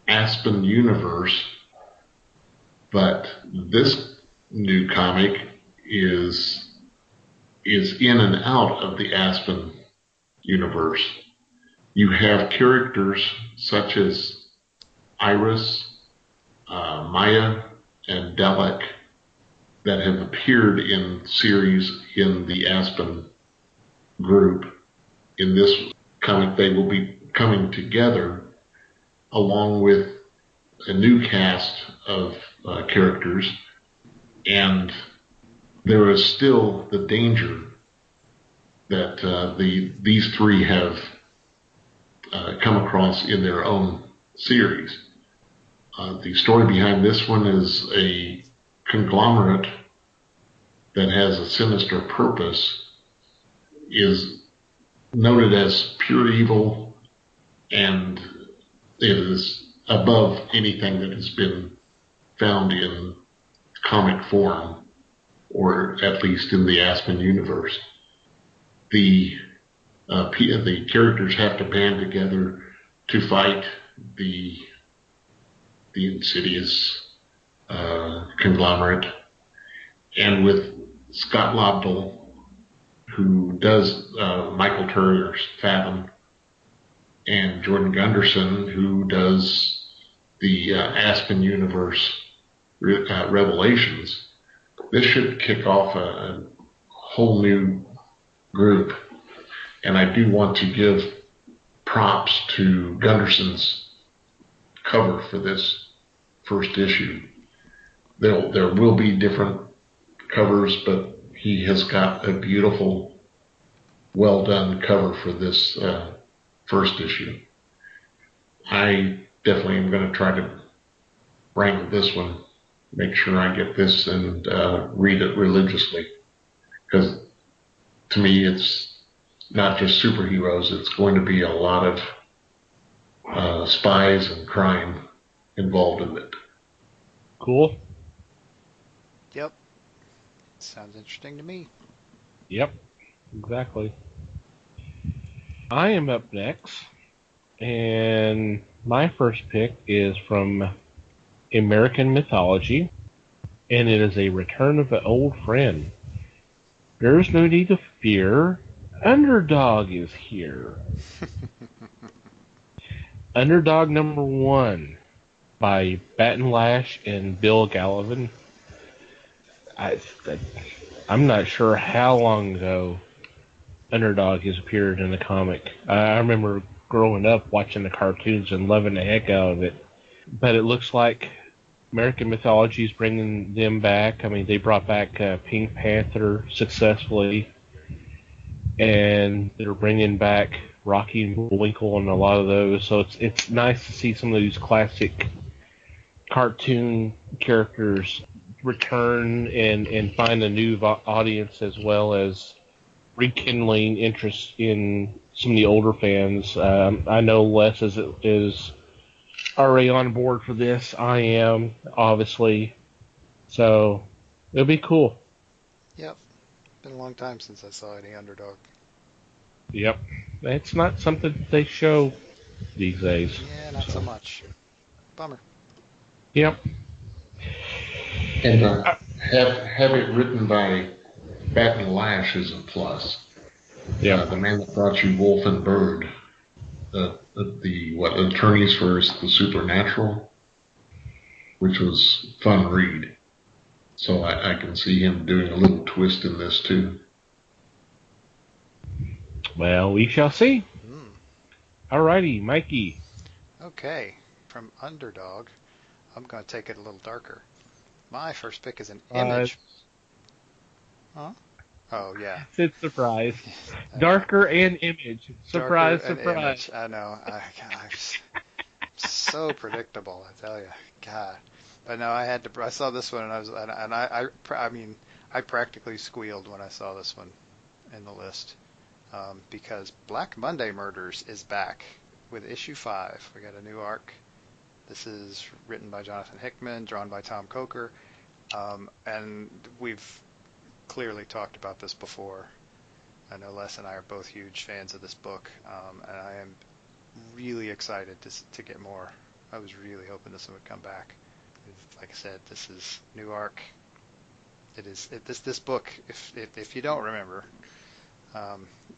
Aspen universe, but this new comic is in and out of the Aspen universe. You have characters such as Iris, Maya, and Dalek that have appeared in series in the Aspen group. In this comic, they will be coming together along with a new cast of characters, and there is still the danger that these three have come across in their own series. The story behind this one is a conglomerate that has a sinister purpose, is noted as pure evil, and it is above anything that has been found in comic form, or at least in the Aspen universe. The characters have to band together to fight the insidious conglomerate, and with Scott Lobdell, who does Michael Turner's Fathom, and Jordan Gunderson, who does the Aspen Universe Revelations, this should kick off a whole new group. And I do want to give props to Gunderson's cover for this first issue. There will be different covers, but he has got a beautiful, well done cover for this first issue. I definitely am going to try to wrangle this one, make sure I get this and read it religiously, because to me it's not just superheroes, it's going to be a lot of spies and crime involved in it. Cool. Yep. Sounds interesting to me. Yep, exactly. I am up next, and my first pick is from American Mythology, and it is a return of an old friend. There's no need to fear. Underdog is here. Underdog #1 by Batten Lash and Bill Gallivan. I'm not sure how long ago Underdog has appeared in the comic. I remember growing up watching the cartoons and loving the heck out of it. But it looks like American Mythology is bringing them back. I mean, they brought back Pink Panther successfully, and they're bringing back Rocky and Bullwinkle and a lot of those. So it's nice to see some of these classic cartoon characters return and find a new audience, as well as rekindling interest in some of the older fans. I know Les is already on board for this. I am, obviously. So it'll be cool. Yep. Been a long time since I saw any Underdog. Yep. It's not something they show these days. Yeah, not so much. Bummer. Yep. And have it written by Bat and Lash is a plus. Yeah. The man that brought you Wolf and Bird, the attorneys for the Supernatural, which was fun read. So I can see him doing a little twist in this too. Well, we shall see. Alrighty, Mikey. Okay, from Underdog, I'm going to take it a little darker. My first pick is an Surprise. Image. Huh? Oh, yeah. It's surprise. Darker and Image. Surprise, Darker and surprise. Image. I know. I'm so predictable, I tell you. God. But no, I saw this one, and I mean, I practically squealed when I saw this one in the list. Because Black Monday Murders is back with issue 5. We got a new arc. This is written by Jonathan Hickman, drawn by Tom Coker, and we've clearly talked about this before. I know Les and I are both huge fans of this book, and I am really excited to get more. I was really hoping this one would come back. Like I said, this is new arc. This book. If you don't remember.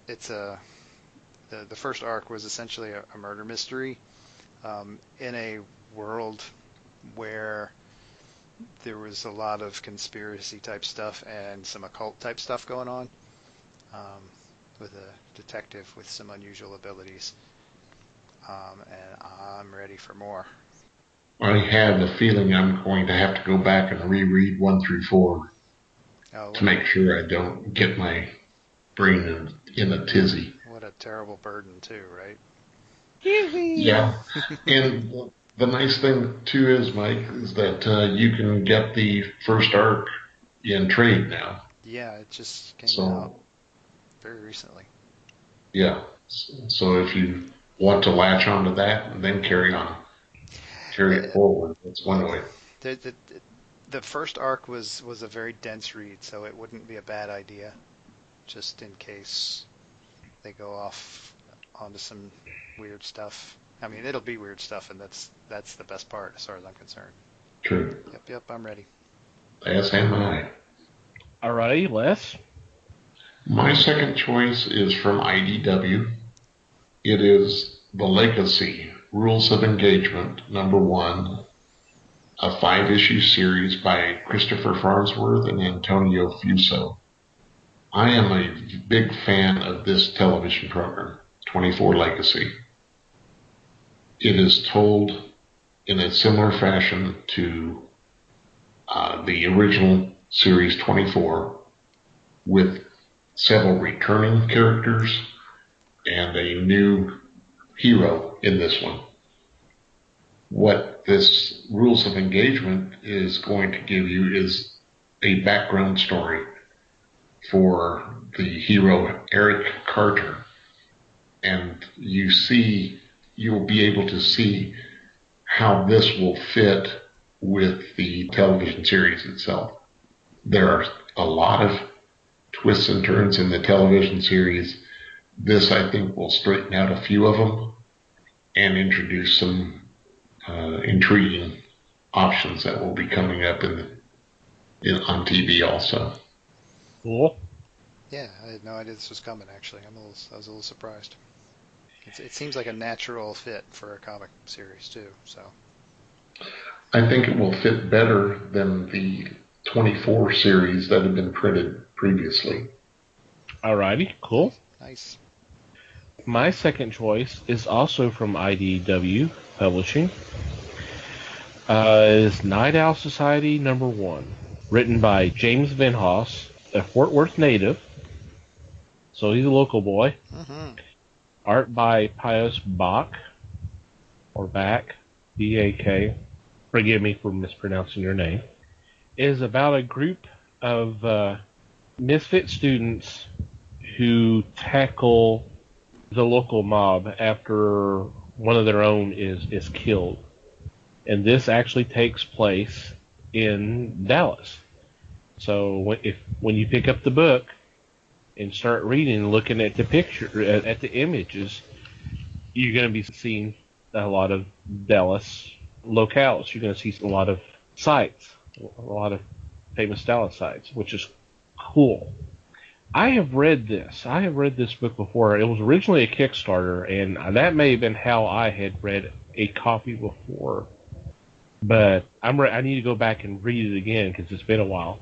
The first arc was essentially a murder mystery in a world where there was a lot of conspiracy type stuff and some occult type stuff going on, with a detective with some unusual abilities, and I'm ready for more. I have a feeling I'm going to have to go back and reread 1 through 4 to make sure I don't get my brain in a tizzy. What a terrible burden, too, right? Yeah. And the nice thing, too, is, Mike, is that you can get the first arc in trade now. Yeah, it just came out very recently. Yeah. So if you want to latch onto that and then carry it forward, that's one way. The first arc was a very dense read, so it wouldn't be a bad idea, just in case they go off onto some weird stuff. I mean, it'll be weird stuff, and that's the best part as far as I'm concerned. True. Yep, I'm ready. As am I. Alrighty, Les. My second choice is from IDW. It is The Legacy, Rules of Engagement, #1, a 5-issue series by Christopher Farnsworth and Antonio Fuso. I am a big fan of this television program, 24 Legacy. It is told in a similar fashion to the original series 24, with several returning characters and a new hero in this one. What this Rules of Engagement is going to give you is a background story for the hero Eric Carter, and you'll be able to see how this will fit with the television series itself. There are a lot of twists and turns in the television series. This, I think, will straighten out a few of them and introduce some intriguing options that will be coming up on TV also. Cool. Yeah, I had no idea this was coming, actually. I was a little surprised. It seems like a natural fit for a comic series, too. So I think it will fit better than the 24 series that had been printed previously. Alrighty, cool. Nice. My second choice is also from IDW Publishing. Is Night Owl Society #1, written by James Venhaus, a Fort Worth native, so he's a local boy. Mm-hmm. Art by Pius Bach, or Bach, B-A-K. forgive me for mispronouncing your name, is about a group of misfit students who tackle the local mob after one of their own is killed. And this actually takes place in Dallas. So when you pick up the book and start reading and looking at the picture, at the images, you're going to be seeing a lot of Dallas locales. You're going to see a lot of sites, a lot of famous Dallas sites, which is cool. I have read this. I have read this book before. It was originally a Kickstarter, and that may have been how I had read a copy before. But I need to go back and read it again because it's been a while.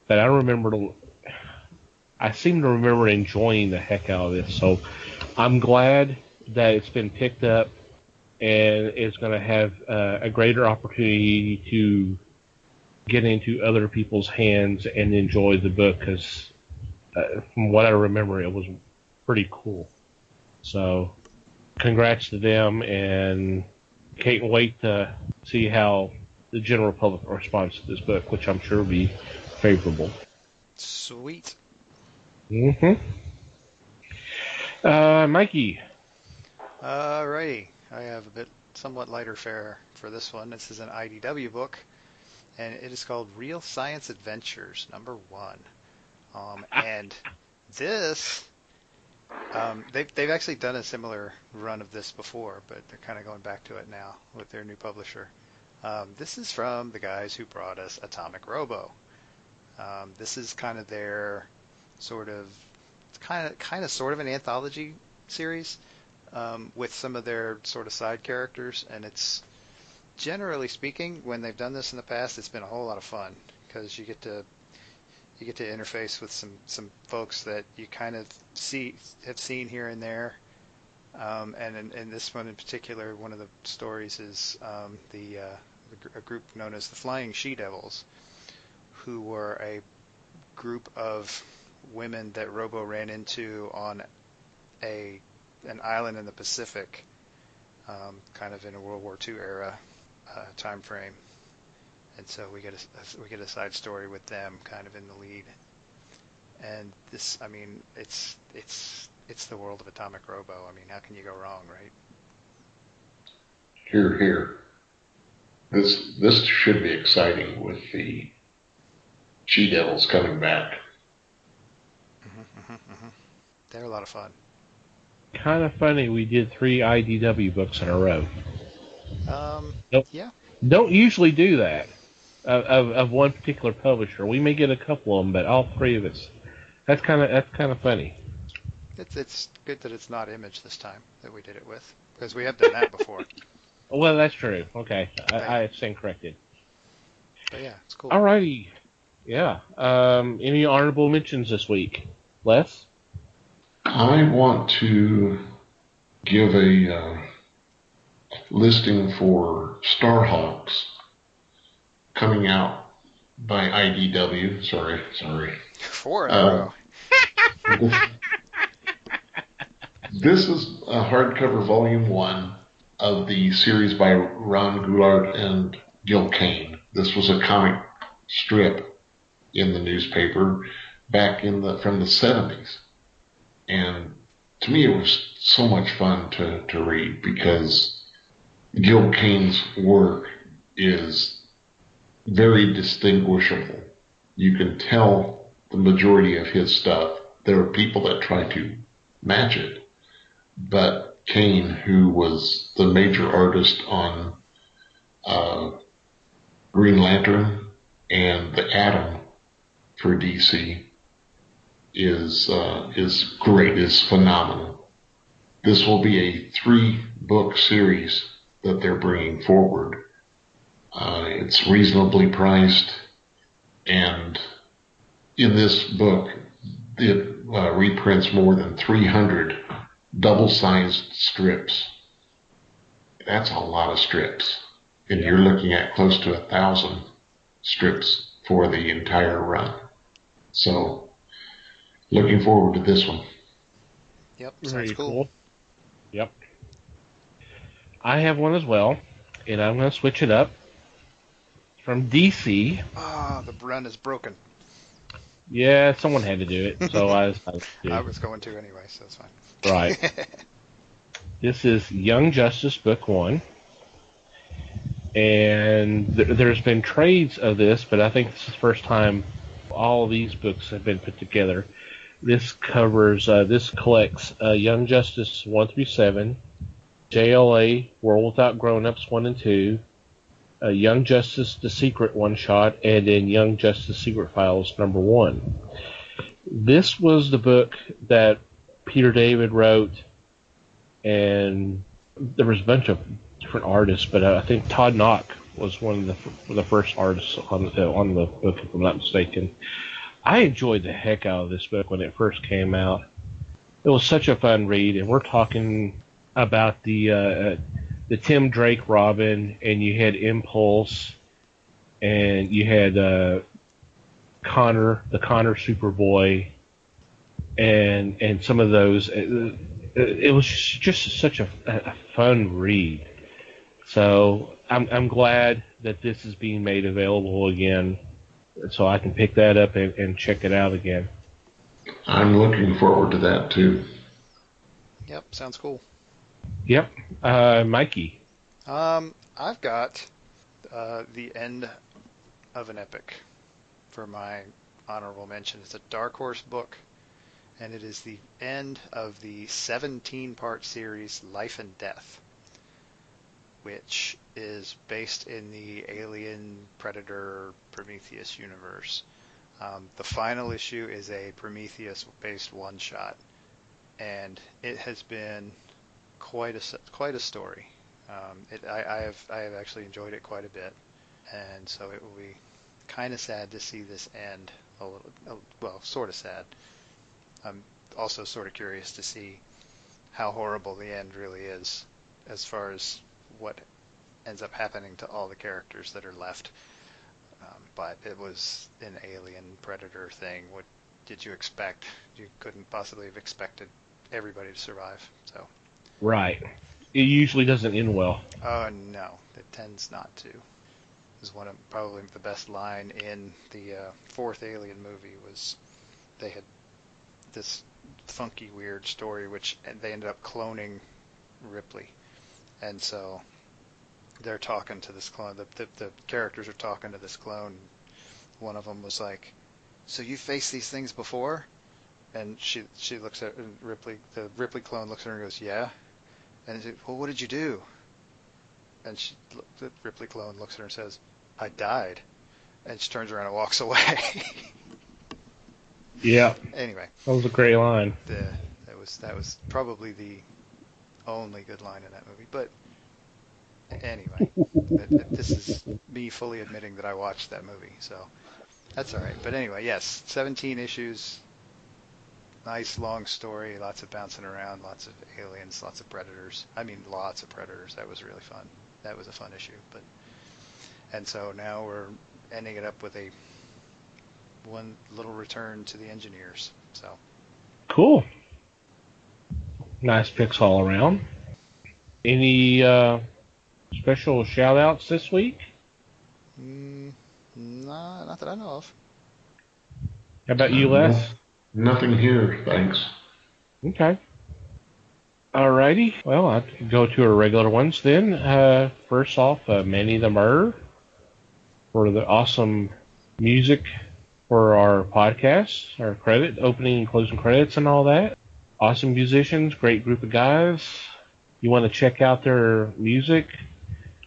But I seem to remember enjoying the heck out of this. So I'm glad that it's been picked up and it's going to have a greater opportunity to get into other people's hands and enjoy the book because from what I remember, it was pretty cool. So congrats to them, and can't wait to see how the general public responds to this book, which I'm sure will be favorable. Sweet. Mm-hmm. Mikey. Alrighty. I have a bit somewhat lighter fare for this one. This is an IDW book, and it is called Real Science Adventures #1. And this, they've actually done a similar run of this before, but they're kind of going back to it now with their new publisher. This is from the guys who brought us Atomic Robo. This is kind of their sort of an anthology series with some of their sort of side characters, and it's generally speaking, when they've done this in the past, it's been a whole lot of fun because you get to interface with some folks that you kind of have seen here and there. And in this one in particular, one of the stories is a group known as the Flying She-Devils, who were a group of women that Robo ran into on an island in the Pacific, kind of in a World War II era time frame. And so we get a side story with them kind of in the lead. And this, I mean, it's the world of Atomic Robo. I mean, how can you go wrong, right? Hear, hear. This should be exciting with the She-Devils coming back. They're a lot of fun. Kind of funny we did 3 IDW books in a row. Nope. Yeah. Don't usually do that of one particular publisher. We may get a couple of them, but all 3 of us. That's kind of funny. It's good that it's not Image this time that we did it with, because we have done that before. Well, that's true. Okay, I stand corrected. But yeah, it's cool. Alrighty. Yeah. Any honorable mentions this week? Les? I want to give a listing for Starhawks coming out by IDW. Sorry. 4 in a row. This is a hardcover volume 1 of the series by Ron Goulart and Gil Kane. This was a comic strip in the newspaper back from the 70s. And to me, it was so much fun to read because Gil Kane's work is very distinguishable. You can tell the majority of his stuff. There are people that try to match it, but Kane, who was the major artist on Green Lantern and the Atom for DC, is great, is phenomenal. This will be a 3-book series that they're bringing forward. It's reasonably priced, and in this book, it reprints more than 300 double-sized strips. That's a lot of strips, and you're looking at close to 1,000 strips for the entire run. So, looking forward to this one. Yep, Very sounds cool. Yep. I have one as well, and I'm going to switch it up. from DC. Ah, the run is broken. Yeah, someone had to do it, so I decided to do I it. was going to anyway, so that's fine. Right. This is Young Justice Book 1. And there's been trades of this, but I think this is the first time all of these books have been put together. This collects Young Justice 1 through 7, JLA World Without Grown-Ups 1 and 2, Young Justice The Secret one-shot, and then Young Justice Secret Files number 1. This was the book that Peter David wrote, and there was a bunch of different artists, but I think Todd Knock was one of the first artists on the book, if I'm not mistaken. I enjoyed the heck out of this book when it first came out. It was such a fun read, and we're talking about the Tim Drake Robin, and you had Impulse, and you had Connor, the Connor Superboy, and some of those. It was just such a fun read. So I'm glad that this is being made available again, so I can pick that up and check it out again. I'm looking forward to that too. Yep, sounds cool. Yep. Mikey. I've got The End of an Epic for my honorable mention. It's a Dark Horse book, and it is the end of the 17-part series Life and Death, which is based in the Alien, Predator, Prometheus universe. The final issue is a Prometheus-based one-shot, and it has been quite a story. I have actually enjoyed it quite a bit, and so it will be kind of sad to see this end. Sort of sad. I'm also sort of curious to see how horrible the end really is, as far as what ends up happening to all the characters that are left. But it was an Alien Predator thing. What did you expect? You couldn't possibly have expected everybody to survive. So. Right. It usually doesn't end well. Oh no, it tends not to. It was one of probably the best line in the fourth Alien movie was they had this funky weird story which they ended up cloning Ripley, and so they're talking to this clone. The characters are talking to this clone. One of them was like, "So you faced these things before?" And she looks at Ripley. The Ripley clone looks at her and goes, "Yeah." And he said, "Well, what did you do?" And the Ripley clone looks at her and says, "I died." And she turns around and walks away. Yeah. Anyway, that was a great line. That was probably the only good line in that movie. But anyway, this is me fully admitting that I watched that movie, so that's all right. But anyway, yes, 17 issues, nice long story, lots of bouncing around, lots of aliens, lots of predators. I mean, lots of predators. That was really fun. That was a fun issue. And so now we're ending it up with one little return to the engineers. So cool. Nice picks all around. Any special shout outs this week? Nah, not that I know of. How about you, Les? Nothing here, thanks. Okay. Alrighty. Well, I'll go to our regular ones then. First off, Manny the Murr for the awesome music for our podcast, our opening and closing credits and all that. Awesome musicians, great group of guys. You want to check out their music,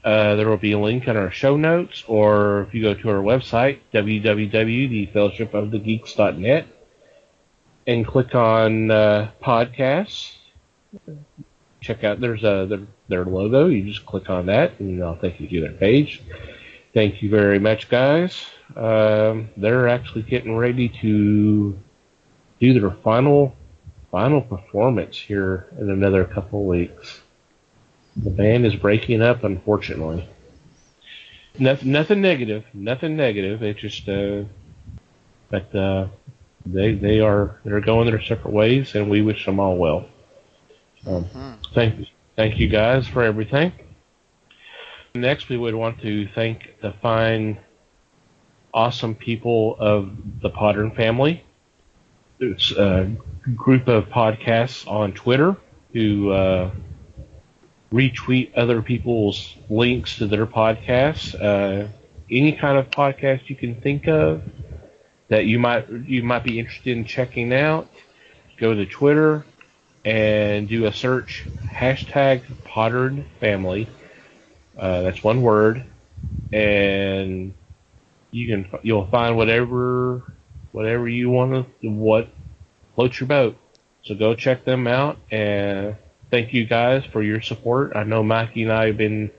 there will be a link in our show notes, or if you go to our website, www.thefellowshipofthegeeks.net, and click on podcasts. Check out, there's their logo. You just click on that, and I'll take you to their page. Thank you very much, guys. They're actually getting ready to do their final performance here in another couple of weeks. The band is breaking up, unfortunately. Nothing negative. It's just, but they're going their separate ways, and we wish them all well. Thank you guys for everything. Next, we would want to thank the fine, awesome people of the Podern family. It's a group of podcasts on Twitter who retweet other people's links to their podcasts. Any kind of podcast you can think of that you might be interested in checking out, go to Twitter and do a search, #PodernFamily. That's one word, and you'll find whatever you want to, what floats your boat. So go check them out, and thank you guys for your support. I know Mikey and I have been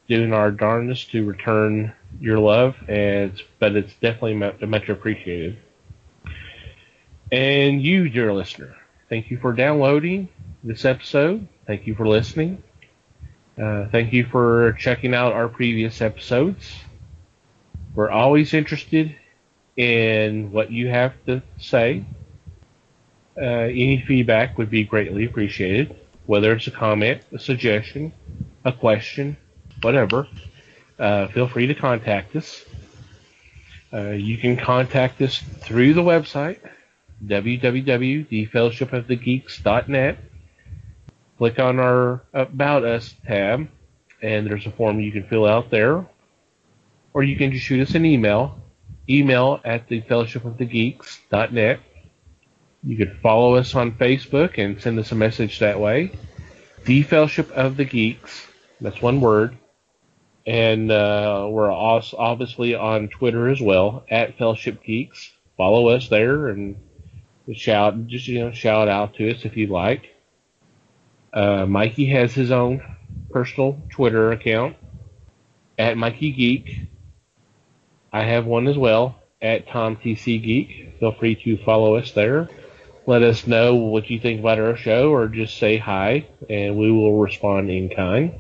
doing our darndest to return your love, but it's definitely much appreciated. And you, dear listener, thank you for downloading this episode. Thank you for listening. Thank you for checking out our previous episodes. We're always interested in what you have to say. Any feedback would be greatly appreciated, whether it's a comment, a suggestion, a question, whatever. Feel free to contact us. You can contact us through the website, www.thefellowshipofthegeeks.net. Click on our About Us tab, and there's a form you can fill out there. Or you can just shoot us an email at thefellowshipofthegeeks.net. You can follow us on Facebook and send us a message that way. The Fellowship of the Geeks, that's one word. And we're also obviously on Twitter as well, at Fellowship Geeks. Follow us there and shout out to us if you'd like. Mikey has his own personal Twitter account, at Mikey Geek. I have one as well, at TomTCGeek. Feel free to follow us there. Let us know what you think about our show, or just say hi, and we will respond in kind.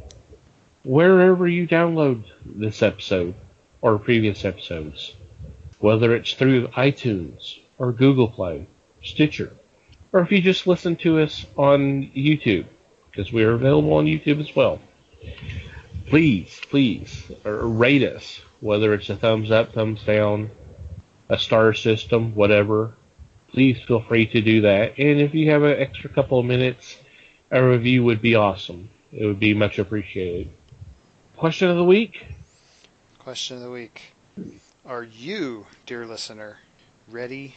Wherever you download this episode, or previous episodes, whether it's through iTunes, or Google Play, Stitcher, or if you just listen to us on YouTube, because we are available on YouTube as well. Please, rate us, whether it's a thumbs up, thumbs down, a star system, whatever. Please feel free to do that. And if you have an extra couple of minutes, a review would be awesome. It would be much appreciated. Question of the week? Question of the week. Are you, dear listener, ready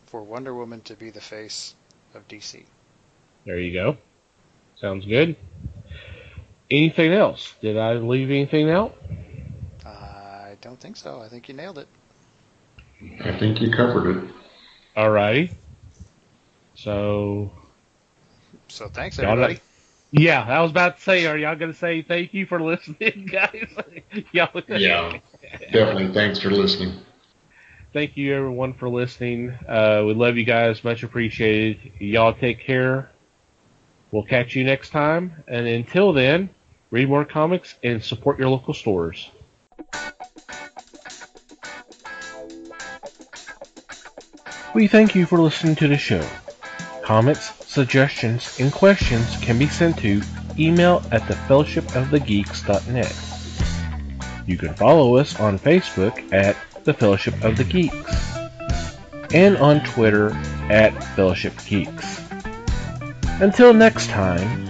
for Wonder Woman to be the face of DC? There you go. Sounds good. Anything else? Did I leave anything out? I don't think so. I think you nailed it. I think you covered it. Alrighty. So Thanks, everybody. Yeah, I was about to say, are y'all going to say thank you for listening, guys? Yeah, definitely. Thanks for listening. Thank you, everyone, for listening. We love you guys. Much appreciated. Y'all take care. We'll catch you next time. And until then, read more comics and support your local stores. We thank you for listening to the show. Comments, suggestions, and questions can be sent to email at thefellowshipofthegeeks.net. You can follow us on Facebook at The Fellowship of the Geeks and on Twitter at Fellowship Geeks. Until next time,